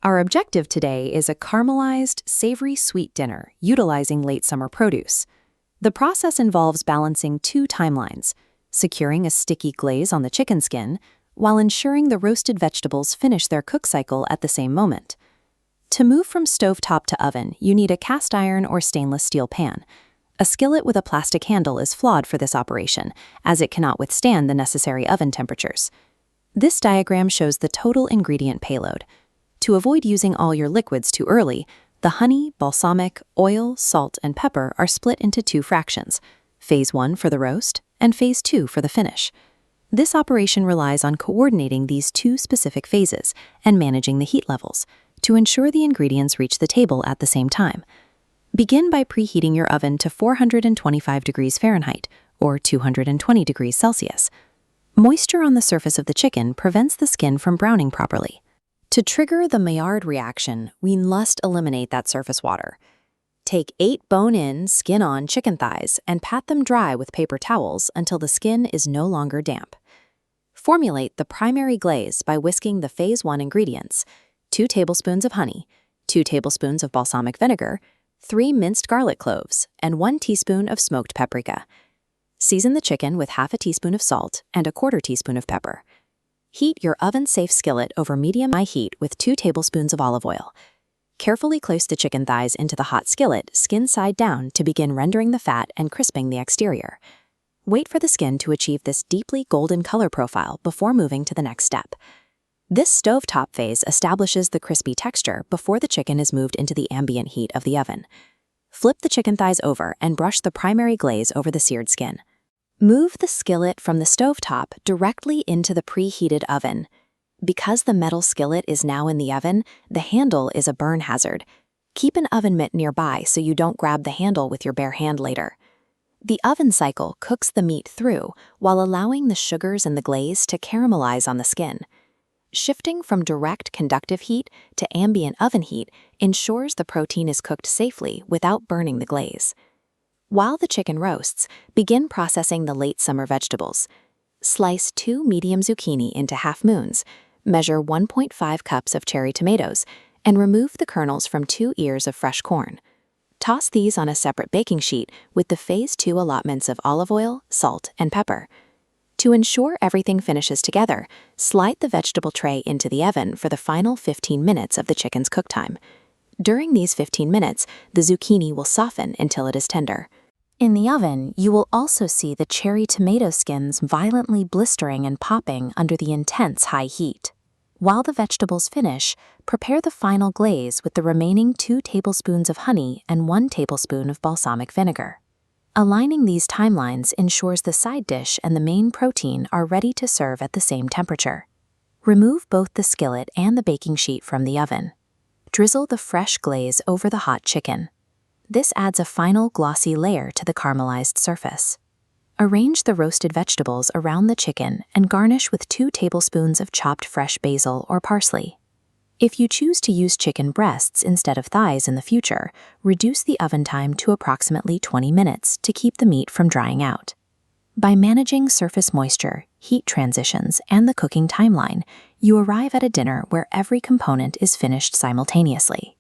Our objective today is a caramelized, savory sweet dinner utilizing late summer produce. The process involves balancing two timelines, securing a sticky glaze on the chicken skin while ensuring the roasted vegetables finish their cook cycle at the same moment. To move from stovetop to oven, you need a cast iron or stainless steel pan. A skillet with a plastic handle is flawed for this operation, as it cannot withstand the necessary oven temperatures. This diagram shows the total ingredient payload. To avoid using all your liquids too early, the honey, balsamic, oil, salt, and pepper are split into two fractions, phase 1 for the roast and phase 2 for the finish. This operation relies on coordinating these two specific phases and managing the heat levels to ensure the ingredients reach the table at the same time. Begin by preheating your oven to 425 degrees Fahrenheit or 220 degrees Celsius. Moisture on the surface of the chicken prevents the skin from browning properly. To trigger the Maillard reaction, we must eliminate that surface water. Take 8 bone-in, skin-on chicken thighs and pat them dry with paper towels until the skin is no longer damp. Formulate the primary glaze by whisking the phase 1 ingredients, 2 tablespoons of honey, 2 tablespoons of balsamic vinegar, 3 minced garlic cloves, and 1 teaspoon of smoked paprika. Season the chicken with half a teaspoon of salt and a quarter teaspoon of pepper. Heat your oven-safe skillet over medium-high heat with 2 tablespoons of olive oil. Carefully place the chicken thighs into the hot skillet, skin side down, to begin rendering the fat and crisping the exterior. Wait for the skin to achieve this deeply golden color profile before moving to the next step. This stovetop phase establishes the crispy texture before the chicken is moved into the ambient heat of the oven. Flip the chicken thighs over and brush the primary glaze over the seared skin. Move the skillet from the stovetop directly into the preheated oven. Because the metal skillet is now in the oven, the handle is a burn hazard. Keep an oven mitt nearby so you don't grab the handle with your bare hand later. The oven cycle cooks the meat through while allowing the sugars and the glaze to caramelize on the skin. Shifting from direct conductive heat to ambient oven heat ensures the protein is cooked safely without burning the glaze. While the chicken roasts, begin processing the late summer vegetables. Slice 2 medium zucchini into half moons, measure 1.5 cups of cherry tomatoes, and remove the kernels from 2 ears of fresh corn. Toss these on a separate baking sheet with the phase 2 allotments of olive oil, salt, and pepper. To ensure everything finishes together, slide the vegetable tray into the oven for the final 15 minutes of the chicken's cook time. During these 15 minutes, the zucchini will soften until it is tender. In the oven, you will also see the cherry tomato skins violently blistering and popping under the intense high heat. While the vegetables finish, prepare the final glaze with the remaining 2 tablespoons of honey and 1 tablespoon of balsamic vinegar. Aligning these timelines ensures the side dish and the main protein are ready to serve at the same temperature. Remove both the skillet and the baking sheet from the oven. Drizzle the fresh glaze over the hot chicken. This adds a final glossy layer to the caramelized surface. Arrange the roasted vegetables around the chicken and garnish with 2 tablespoons of chopped fresh basil or parsley. If you choose to use chicken breasts instead of thighs in the future, reduce the oven time to approximately 20 minutes to keep the meat from drying out. By managing surface moisture, heat transitions, and the cooking timeline, you arrive at a dinner where every component is finished simultaneously.